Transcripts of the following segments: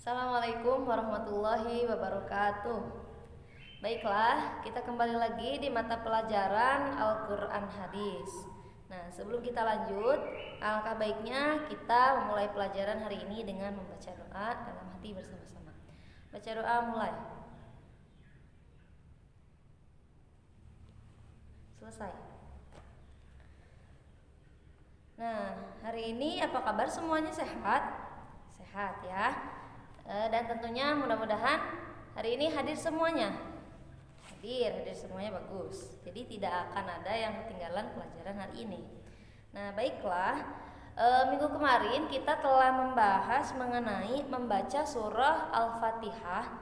Assalamualaikum warahmatullahi wabarakatuh. Baiklah, kita kembali lagi di mata pelajaran Al-Quran Hadis. Nah, sebelum kita lanjut, alangkah baiknya kita memulai pelajaran hari ini dengan membaca doa dalam hati bersama-sama. Baca doa mulai. Selesai. Nah, hari ini apa kabar semuanya, sehat? Sehat ya. Dan tentunya mudah-mudahan hari ini hadir semuanya. Hadir semuanya bagus. Jadi tidak akan ada yang ketinggalan pelajaran hari ini. Nah, baiklah. Minggu kemarin kita telah membahas mengenai membaca surah Al-Fatihah,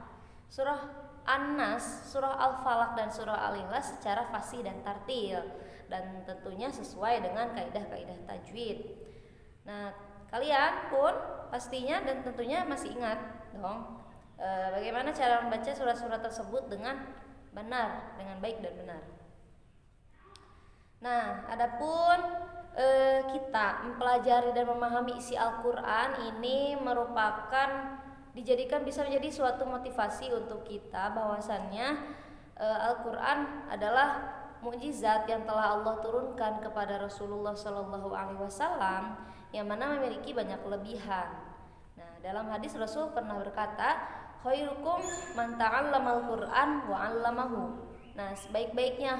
surah An-Nas, surah Al-Falaq dan surah Al-Ikhlas secara fasih dan tartil, dan tentunya sesuai dengan kaidah-kaidah tajwid. Nah, kalian pun pastinya dan tentunya masih ingat dong bagaimana cara membaca surah-surah tersebut dengan benar, dengan baik dan benar. Nah, adapun kita mempelajari dan memahami isi Al-Quran ini merupakan dijadikan bisa menjadi suatu motivasi untuk kita bahwasannya Al-Quran adalah mukjizat yang telah Allah turunkan kepada Rasulullah SAW yang mana memiliki banyak kelebihan. Nah, dalam hadis Rasul pernah berkata, khairukum man ta'allamal Qur'an wa 'allamahu. Nah, sebaik-baiknya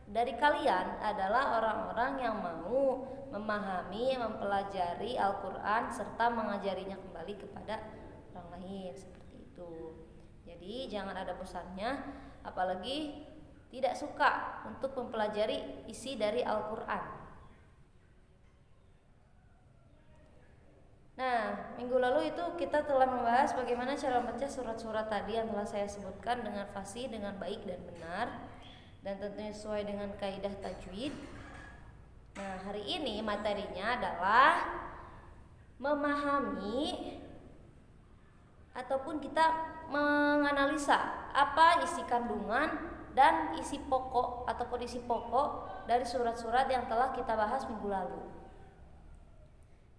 dari kalian adalah orang-orang yang mau memahami, mempelajari Al-Qur'an serta mengajarinya kembali kepada orang lain, seperti itu. Jadi jangan ada bosannya, apalagi tidak suka untuk mempelajari isi dari Al-Qur'an. Nah, minggu lalu itu kita telah membahas bagaimana cara membaca surat-surat tadi yang telah saya sebutkan dengan fasih, dengan baik dan benar, dan tentunya sesuai dengan kaidah tajwid. Nah, hari ini materinya adalah memahami ataupun kita menganalisa apa isi kandungan dan isi pokok ataupun isi pokok dari surat-surat yang telah kita bahas minggu lalu.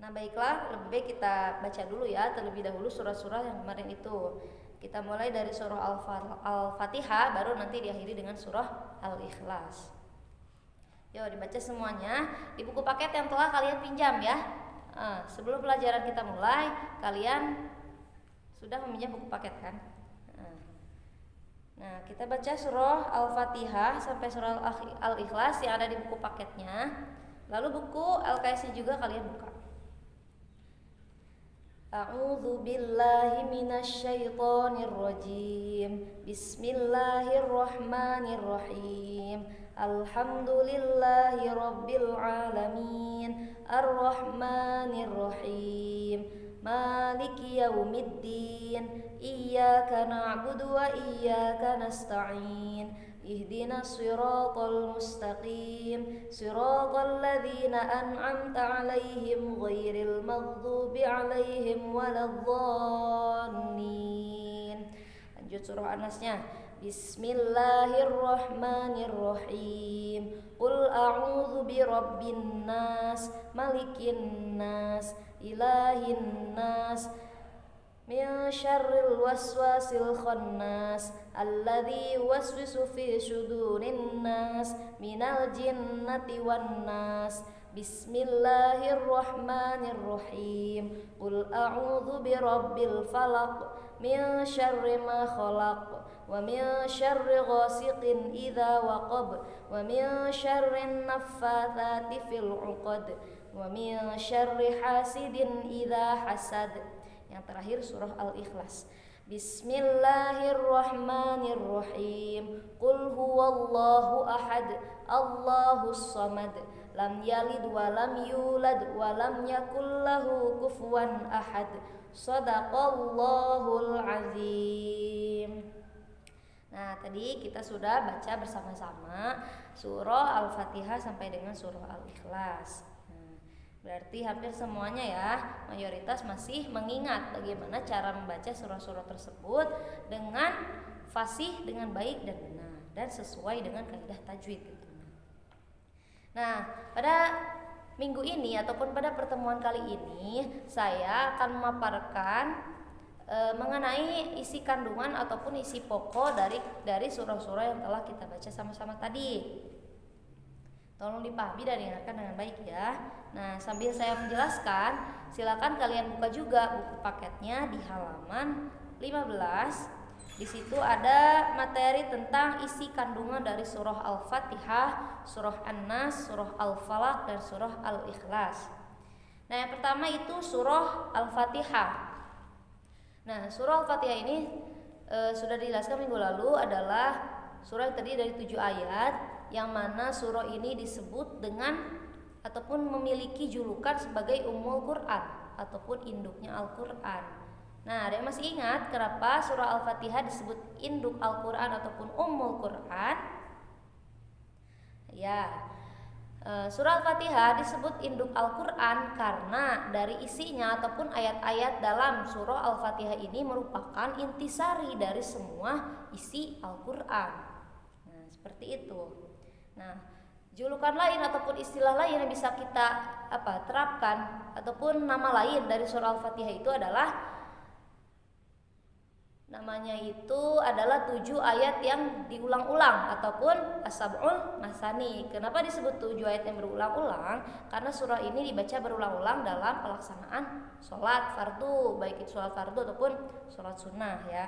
Nah, baiklah, lebih baik kita baca dulu ya terlebih dahulu surah-surah yang kemarin itu. Kita mulai dari surah Al-Fatihah, baru nanti diakhiri dengan surah Al-Ikhlas. Yuk, dibaca semuanya di buku paket yang telah kalian pinjam ya. Sebelum pelajaran kita mulai, kalian sudah meminjam buku paket kan? Nah, kita baca surah Al-Fatihah sampai surah Al-Ikhlas yang ada di buku paketnya. Lalu buku LKS-nya juga kalian buka. A'udzu billahi minasy syaithanir rajim. Bismillahirrahmanirrahim. Alhamdulillahi rabbil alamin. Arrahmanir rahim. Maliki yaumiddin. Iyyaka na'budu wa iyyaka nasta'in. Ihdinas siratal mustaqim, siratal ladzina an'amta 'alaihim ghairil maghdubi 'alaihim waladdallin. Lanjut surah An-Nasnya. Bismillahirrahmanirrahim. Qul a'udzu birabbin nas, malikin nas, ilahin nas, min syarril waswasil khannas alladzi yuwaswisu fi syudurin nas minal jinnati wan nas. Bismillahirrahmanirrahim. Qul a'udzu birabbil falaq min syarri ma khalaq wa min syarri ghasiqin idza waqab wa min syarrin naffatsati fil 'uqad wa min syarri hasidin idza hasad. Yang terakhir surah Al-Ikhlas. Bismillahirrahmanirrahim. Qul huwallahu ahad, Allahus samad, lam yalid wa lam yulad wa lam yakul lahu kufuwan ahad. Shadaqallahul azim. Nah, tadi kita sudah baca bersama-sama surah Al-Fatihah sampai dengan surah Al-Ikhlas. Berarti hampir semuanya ya, mayoritas masih mengingat bagaimana cara membaca surah-surah tersebut dengan fasih, dengan baik dan benar, dan sesuai dengan kaidah tajwid tentunya. Nah, pada minggu ini ataupun pada pertemuan kali ini saya akan memaparkan mengenai isi kandungan ataupun isi pokok dari surah-surah yang telah kita baca sama-sama tadi. Tolong dipahami dan diingatkan dengan baik ya. Nah, sambil saya menjelaskan, silakan kalian buka juga buku paketnya di halaman 15. Di situ ada materi tentang isi kandungan dari surah Al-Fatihah, surah An-Nas, surah Al-Falaq, dan surah Al-Ikhlas. Nah, yang pertama itu surah Al-Fatihah. Nah, surah Al-Fatihah ini sudah dijelaskan minggu lalu adalah surah yang terdiri dari 7 ayat, yang mana surah ini disebut dengan ataupun memiliki julukan sebagai Ummul Quran ataupun induknya Al-Quran. Nah, ada yang masih ingat kenapa surah Al-Fatihah disebut induk Al-Quran ataupun Ummul Quran? Ya, surah Al-Fatihah disebut induk Al-Quran karena dari isinya ataupun ayat-ayat dalam surah Al-Fatihah ini merupakan intisari dari semua isi Al-Quran. Nah, seperti itu. Nah, julukan lain ataupun istilah lain yang bisa kita terapkan ataupun nama lain dari surah Al-Fatihah itu adalah namanya itu adalah 7 ayat yang diulang-ulang ataupun as-sab'ul masani. Kenapa disebut 7 ayat yang berulang-ulang? Karena surah ini dibaca berulang-ulang dalam pelaksanaan sholat fardu, baik itu sholat fardu ataupun sholat sunnah ya.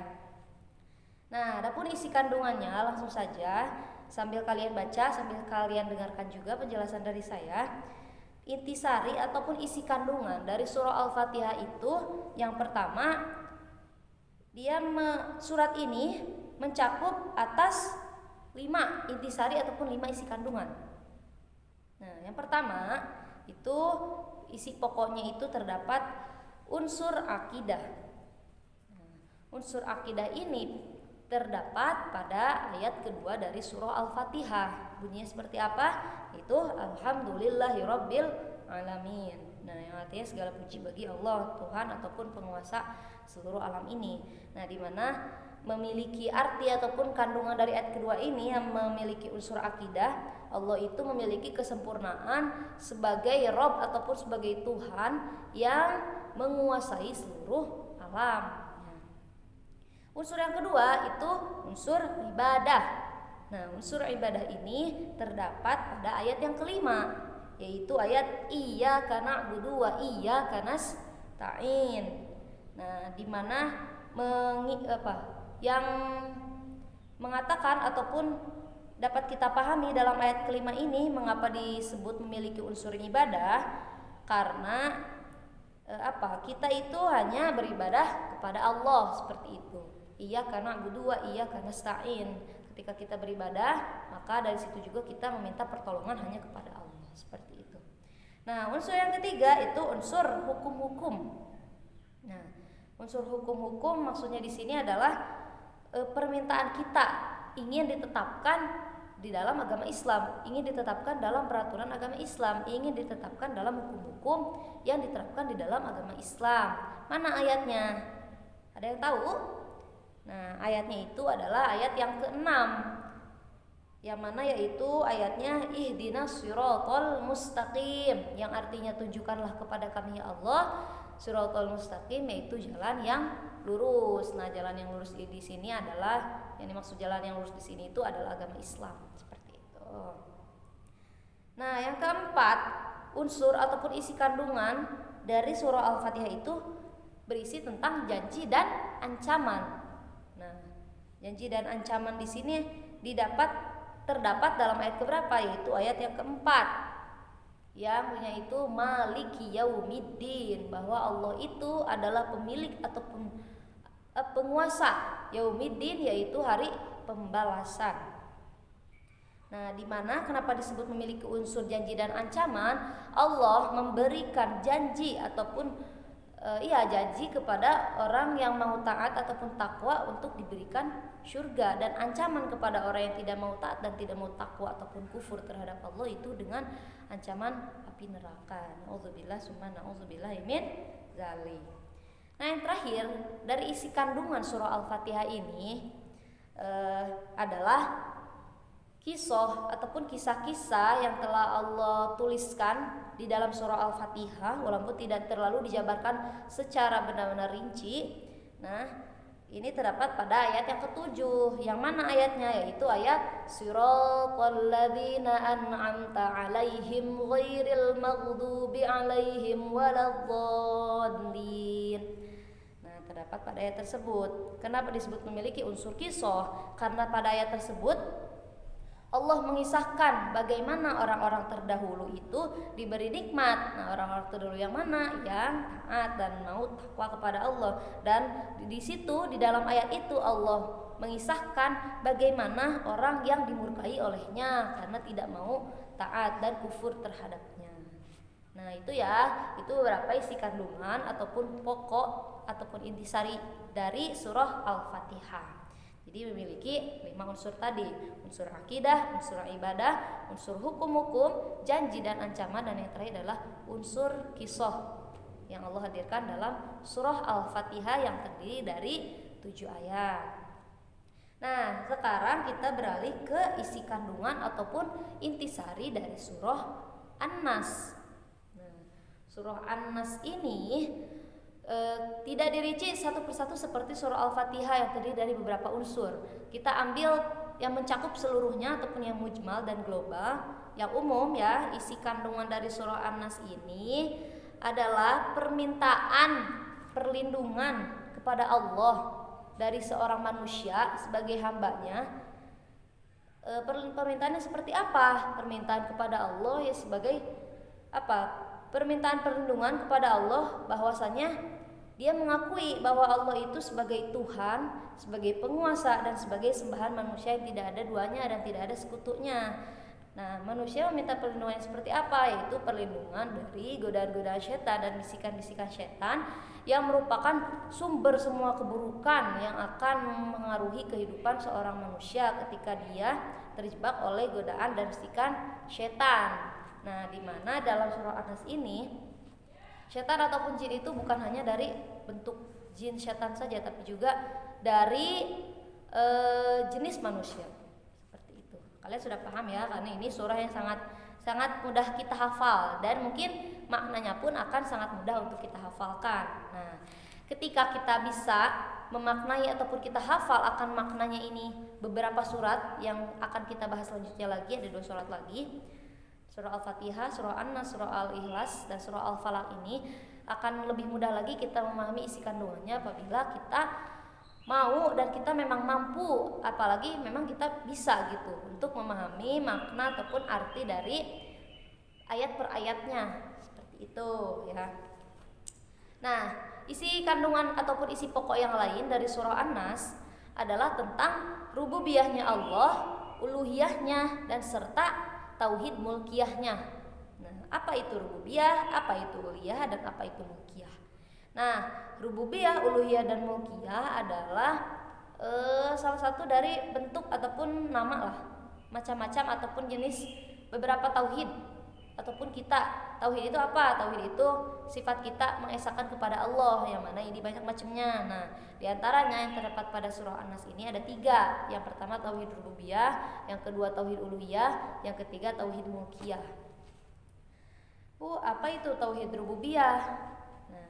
Nah, adapun isi kandungannya langsung saja sambil kalian baca, sambil kalian dengarkan juga penjelasan dari saya. Intisari ataupun isi kandungan dari surah Al-Fatihah itu yang pertama, surat ini mencakup atas 5 intisari ataupun 5 isi kandungan. Nah, yang pertama itu isi pokoknya itu terdapat unsur akidah. Unsur akidah ini terdapat pada ayat kedua dari surah Al-Fatihah. Bunyinya seperti apa? Itu alhamdulillahirabbil alamin. Nah, yang artinya segala puji bagi Allah, Tuhan ataupun penguasa seluruh alam ini. Nah, di mana memiliki arti ataupun kandungan dari ayat kedua ini yang memiliki unsur akidah, Allah itu memiliki kesempurnaan sebagai Rabb ataupun sebagai Tuhan yang menguasai seluruh alam. Unsur yang kedua itu unsur ibadah. Nah, unsur ibadah ini terdapat pada ayat yang kelima, yaitu ayat iyyaka na'budu wa iyyaka nasta'in. Nah, di mana yang mengatakan ataupun dapat kita pahami dalam ayat kelima ini mengapa disebut memiliki unsur ibadah, karena kita itu hanya beribadah kepada Allah seperti itu. Iyyaka na'budu wa iyyaka nasta'in. Ketika kita beribadah, maka dari situ juga kita meminta pertolongan hanya kepada Allah, seperti itu. Nah, unsur yang ketiga itu unsur hukum-hukum. Nah, unsur hukum-hukum maksudnya di sini adalah permintaan kita ingin ditetapkan di dalam agama Islam, ingin ditetapkan dalam peraturan agama Islam, ingin ditetapkan dalam hukum-hukum yang diterapkan di dalam agama Islam. Mana ayatnya? Ada yang tahu? Nah, ayatnya itu adalah ayat yang ke-6, yang mana yaitu ayatnya ihdinas siratal mustaqim, yang artinya tunjukkanlah kepada kami ya Allah siratal mustaqim, yaitu jalan yang lurus. Nah, jalan yang lurus di sini adalah, yang dimaksud jalan yang lurus di sini itu adalah agama Islam, seperti itu. Nah, yang keempat, unsur ataupun isi kandungan dari surah Al-Fatihah itu berisi tentang janji dan ancaman. Nah, janji dan ancaman di sini terdapat dalam ayat keberapa, yaitu ayat yang keempat, yang punya itu maliki yaumiddin, bahwa Allah itu adalah pemilik ataupun penguasa yaumiddin, yaitu hari pembalasan. Nah, di mana kenapa disebut memiliki unsur janji dan ancaman? Allah memberikan janji ataupun janji kepada orang yang mau taat ataupun takwa untuk diberikan surga, dan ancaman kepada orang yang tidak mau taat dan tidak mau takwa ataupun kufur terhadap Allah itu dengan ancaman api neraka. Nauzubillah summa nauzubillah min dzalik. Nah, yang terakhir dari isi kandungan surah Al-Fatihah ini adalah kisah ataupun kisah-kisah yang telah Allah tuliskan di dalam surah Al-Fatihah, walaupun tidak terlalu dijabarkan secara benar-benar rinci. Nah, ini terdapat pada ayat yang ketujuh. Yang mana ayatnya? Yaitu ayat Siratal ladzina an'amta 'alaihim ghairil maghdubi 'alaihim waladdallin. Nah, terdapat pada ayat tersebut. Kenapa disebut memiliki unsur qisah? Karena pada ayat tersebut Allah mengisahkan bagaimana orang-orang terdahulu itu diberi nikmat. Nah, orang-orang terdahulu yang mana? Yang taat dan mau takwa kepada Allah. Dan di situ di dalam ayat itu Allah mengisahkan bagaimana orang yang dimurkai olehnya karena tidak mau taat dan kufur terhadapnya. Nah, itu ya, itu beberapa isi kandungan ataupun pokok ataupun intisari dari surah Al-Fatihah. Jadi memiliki 5 unsur tadi, unsur akidah, unsur ibadah, unsur hukum-hukum, janji dan ancaman, dan yang terakhir adalah unsur qisah yang Allah hadirkan dalam surah Al-Fatihah yang terdiri dari 7 ayat. Nah, sekarang kita beralih ke isi kandungan ataupun intisari dari surah An-Nas. Nah, surah An-Nas ini tidak dirinci satu persatu seperti surah Al-Fatihah yang terdiri dari beberapa unsur. Kita ambil yang mencakup seluruhnya ataupun yang mujmal dan global. Yang umum ya, isi kandungan dari surah An-Nas ini adalah permintaan perlindungan kepada Allah dari seorang manusia sebagai hambanya. Permintaannya seperti apa? Permintaan kepada Allah ya sebagai apa? Permintaan perlindungan kepada Allah bahwasanya dia mengakui bahwa Allah itu sebagai Tuhan, sebagai penguasa dan sebagai sembahan manusia yang tidak ada duanya dan tidak ada sekutunya. Nah, manusia meminta perlindungan seperti apa? Yaitu perlindungan dari godaan-godaan setan dan bisikan-bisikan setan yang merupakan sumber semua keburukan yang akan mengaruhi kehidupan seorang manusia ketika dia terjebak oleh godaan dan bisikan setan. Nah, di mana dalam surah An-Nas ini setan ataupun jin itu bukan hanya dari bentuk jin setan saja, tapi juga dari jenis manusia. Seperti itu. Kalian sudah paham ya, karena ini surah yang sangat mudah kita hafal dan mungkin maknanya pun akan sangat mudah untuk kita hafalkan. Nah, ketika kita bisa memaknai ataupun kita hafal akan maknanya ini beberapa surat yang akan kita bahas selanjutnya lagi, ada 2 surat lagi. Surah Al-Fatihah, surah An-Nas, surah Al-Ikhlas, dan surah Al-Falaq ini akan lebih mudah lagi kita memahami isi kandungannya apabila kita mau dan kita memang mampu, apalagi memang kita bisa gitu untuk memahami makna ataupun arti dari ayat per ayatnya. Seperti itu ya. Nah, isi kandungan ataupun isi pokok yang lain dari surah An-Nas adalah tentang rububiyahnya Allah, uluhiyahnya, dan serta tauhid mulkiyahnya. Nah, apa itu rububiyah, apa itu uluhiyah, dan apa itu mulkiyah? Nah, rububiyah, uluhiyah, dan mulkiyah adalah salah satu dari bentuk ataupun nama lah, macam-macam ataupun jenis beberapa tauhid ataupun kita. Tauhid itu apa? Tauhid itu sifat kita mengesahkan kepada Allah, yang mana ini banyak macamnya. Nah, diantaranya yang terdapat pada surah An-Nas ini ada 3. Yang pertama tauhid rububiyah, yang kedua tauhid uluhiyah, yang ketiga tauhid mulkiyah. Apa itu tauhid rububiyah? Nah,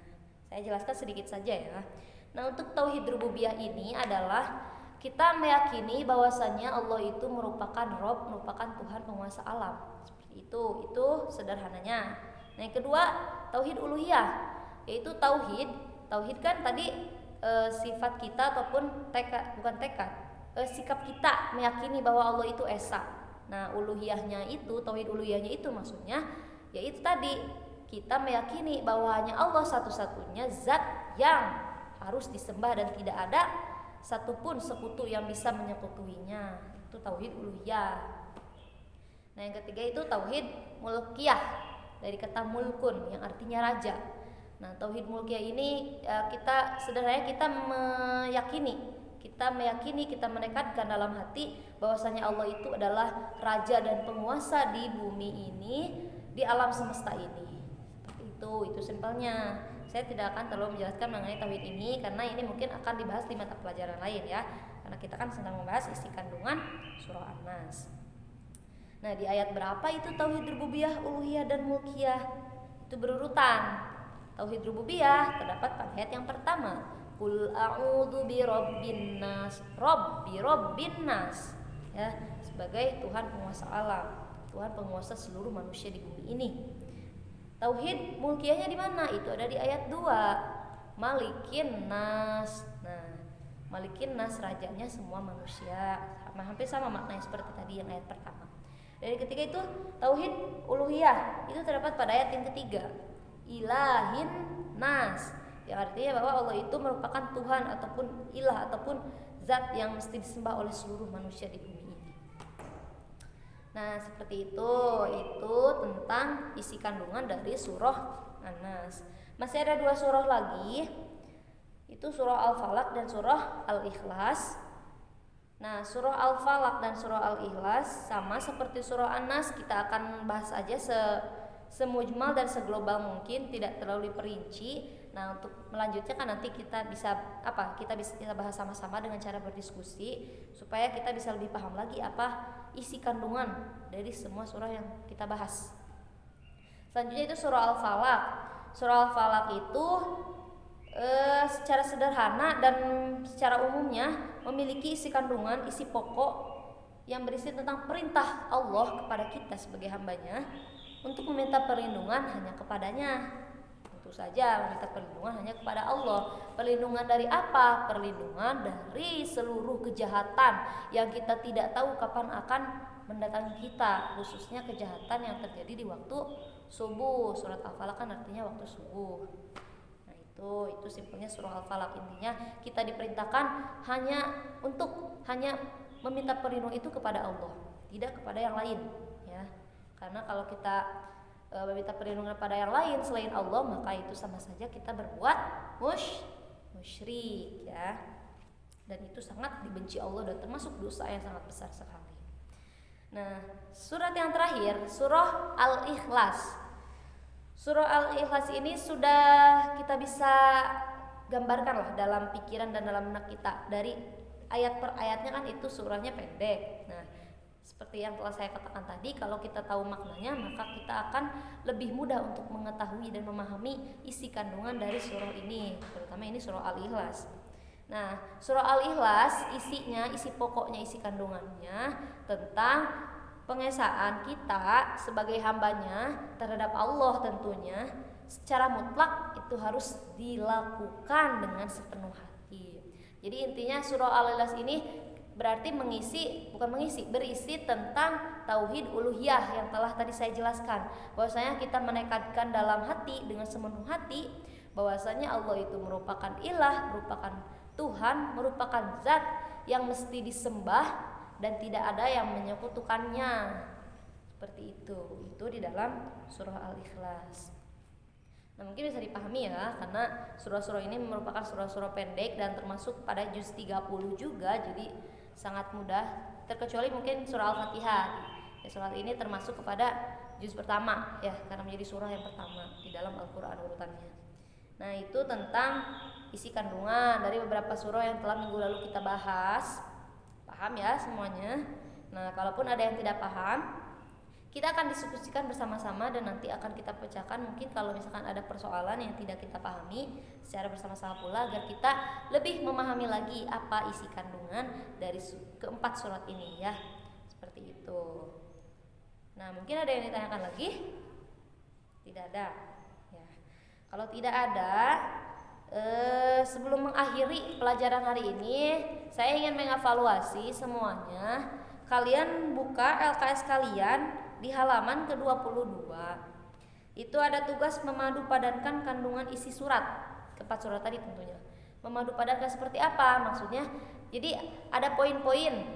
saya jelaskan sedikit saja ya. Nah, untuk tauhid rububiyah ini adalah kita meyakini bahwasannya Allah itu merupakan Rabb, merupakan Tuhan penguasa alam. Itu sederhananya. Nah, yang kedua tauhid uluhiyah, yaitu tauhid kan tadi sifat kita ataupun sikap kita meyakini bahwa Allah itu esa. Nah, uluhiyahnya itu, tauhid uluhiyahnya itu maksudnya yaitu tadi kita meyakini bahwa hanya Allah satu-satunya zat yang harus disembah dan tidak ada satupun sekutu yang bisa menyekutuinya. Itu tauhid uluhiyah. Nah, yang ketiga itu tauhid mulkiyah, dari kata mulkun yang artinya raja. Nah, tauhid mulkiyah ini kita meyakini, kita menekadkan dalam hati bahwasanya Allah itu adalah raja dan penguasa di bumi ini, di alam semesta ini. Seperti itu simpelnya. Saya tidak akan terlalu menjelaskan mengenai tauhid ini karena ini mungkin akan dibahas di mata pelajaran lain ya. Karena kita kan sedang membahas isi kandungan surah An-Nas. Nah, di ayat berapa itu tauhid rububiyah, uluhiyah, dan mulkiyah? Itu berurutan. Tauhid rububiyah terdapat pada ayat yang pertama. Qul a'udzu birabbin nas, rabbin nas, ya, sebagai Tuhan penguasa alam, Tuhan penguasa seluruh manusia di bumi ini. Tauhid mulkiyahnya di mana? Itu ada di ayat 2. Malikin nas. Nah, Malikin nas, rajanya semua manusia. Hampir sama maknanya seperti tadi yang ayat pertama. Dari ketiga itu tauhid uluhiyah, itu terdapat pada ayat yang ketiga. Ilahin nas, yang artinya bahwa Allah itu merupakan Tuhan ataupun ilah ataupun zat yang mesti disembah oleh seluruh manusia di bumi ini. Nah, seperti itu tentang isi kandungan dari surah An-Nas. Masih ada 2 surah lagi, itu surah Al-Falaq dan surah Al-Ikhlas. Nah, surah Al-Falaq dan surah Al-Ikhlas sama seperti surah An-Nas, kita akan bahas aja semujmal dan seglobal mungkin, tidak terlalu diperinci. Nah, untuk melanjutnya kan nanti kita bisa kita bahas sama-sama dengan cara berdiskusi supaya kita bisa lebih paham lagi apa isi kandungan dari semua surah yang kita bahas. Selanjutnya itu surah Al-Falaq. Surah Al-Falaq itu secara sederhana dan secara umumnya memiliki isi kandungan, isi pokok yang berisi tentang perintah Allah kepada kita sebagai hambanya untuk meminta perlindungan hanya kepadanya. Tentu saja meminta perlindungan hanya kepada Allah. Perlindungan dari apa? Perlindungan dari seluruh kejahatan yang kita tidak tahu kapan akan mendatangi kita, khususnya kejahatan yang terjadi di waktu subuh. Surat Al-Falaq kan artinya waktu subuh. Nah, itu simpelnya surah Al-Falaq. Intinya kita diperintahkan hanya meminta perlindungan itu kepada Allah, tidak kepada yang lain, ya. Karena kalau kita meminta perlindungan pada yang lain selain Allah, maka itu sama saja kita berbuat musyrik, ya. Dan itu sangat dibenci Allah dan termasuk dosa yang sangat besar sekali. Nah, surat yang terakhir, surah Al-Ikhlas. Surah Al-Ikhlas ini sudah kita bisa gambarkan lah dalam pikiran dan dalam benak kita. Dari ayat per ayatnya kan itu surahnya pendek. Nah, seperti yang telah saya katakan tadi, kalau kita tahu maknanya maka kita akan lebih mudah untuk mengetahui dan memahami isi kandungan dari surah ini, terutama ini surah Al-Ikhlas. Nah, surah Al-Ikhlas isi pokoknya, isi kandungannya tentang pengesaan kita sebagai hambanya terhadap Allah, tentunya secara mutlak itu harus dilakukan dengan sepenuh hati. Jadi intinya surah Al-Ikhlas ini berarti berisi tentang tauhid uluhiyah yang telah tadi saya jelaskan, bahwasanya kita menekadkan dalam hati dengan sepenuh hati bahwasanya Allah itu merupakan ilah, merupakan Tuhan, merupakan zat yang mesti disembah dan tidak ada yang menyekutukannya. Seperti itu di dalam surah Al-Ikhlas. Nah, mungkin bisa dipahami ya, karena surah-surah ini merupakan surah-surah pendek dan termasuk pada juz 30 juga, jadi sangat mudah, terkecuali mungkin surah Al-Fatihah. Ya, surah ini termasuk kepada juz pertama ya, karena menjadi surah yang pertama di dalam Al-Qur'an urutannya. Nah, itu tentang isi kandungan dari beberapa surah yang telah minggu lalu kita bahas. Paham ya semuanya? Nah, kalaupun ada yang tidak paham, kita akan diskusikan bersama-sama dan nanti akan kita pecahkan. Mungkin kalau misalkan ada persoalan yang tidak kita pahami secara bersama-sama pula, agar kita lebih memahami lagi apa isi kandungan dari keempat surat ini ya. Seperti itu. Nah, mungkin ada yang ditanyakan lagi? Tidak ada ya. Kalau tidak ada, sebelum mengakhiri pelajaran hari ini, saya ingin mengevaluasi semuanya. Kalian buka LKS kalian di halaman ke-22. Itu ada tugas memadu padankan kandungan isi surat. Keempat surat tadi tentunya. Memadu padankan seperti apa maksudnya? Jadi ada poin-poin.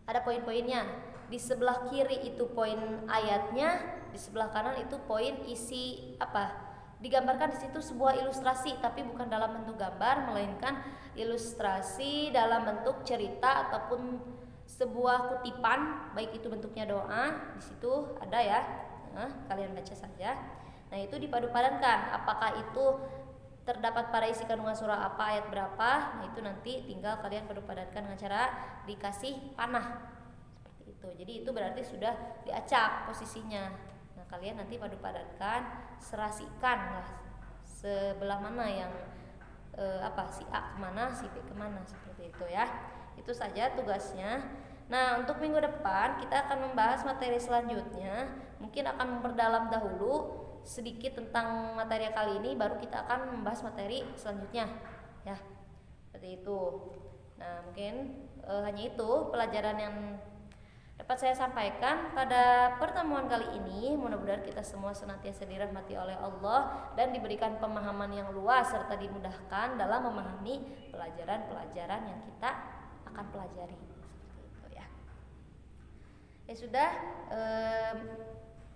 Ada poin-poinnya. Di sebelah kiri itu poin ayatnya, di sebelah kanan itu poin isi apa? Digambarkan di situ sebuah ilustrasi, tapi bukan dalam bentuk gambar, melainkan ilustrasi dalam bentuk cerita ataupun sebuah kutipan, baik itu bentuknya doa, di situ ada ya. Nah, kalian baca saja. Nah, itu dipadu-padankan. Apakah itu terdapat pada isi kandungan surah apa, ayat berapa? Nah, itu nanti tinggal kalian padu-padankan dengan cara dikasih panah. Seperti itu. Jadi itu berarti sudah diacak posisinya. Nah, kalian nanti padu-padankan, serasikan lah sebelah mana yang si A kemana, si B kemana, seperti itu ya. Itu saja tugasnya. Nah, untuk minggu depan kita akan membahas materi selanjutnya. Mungkin akan memperdalam dahulu sedikit tentang materi kali ini, baru kita akan membahas materi selanjutnya ya, seperti itu. Nah, mungkin hanya itu pelajaran yang dapat saya sampaikan pada pertemuan kali ini. Mudah-mudahan kita semua senantiasa dirahmati oleh Allah dan diberikan pemahaman yang luas serta dimudahkan dalam memahami pelajaran-pelajaran yang kita akan pelajari. Seperti itu ya. Ya sudah,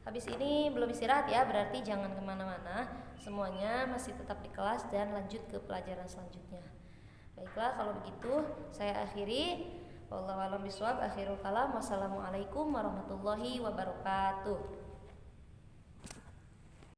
habis ini belum istirahat ya, berarti jangan kemana-mana. Semuanya masih tetap di kelas dan lanjut ke pelajaran selanjutnya. Baiklah, kalau begitu saya akhiri. Wallahu a'lam bishawab. Akhirul kalam. Wassalamualaikum warahmatullahi wabarakatuh.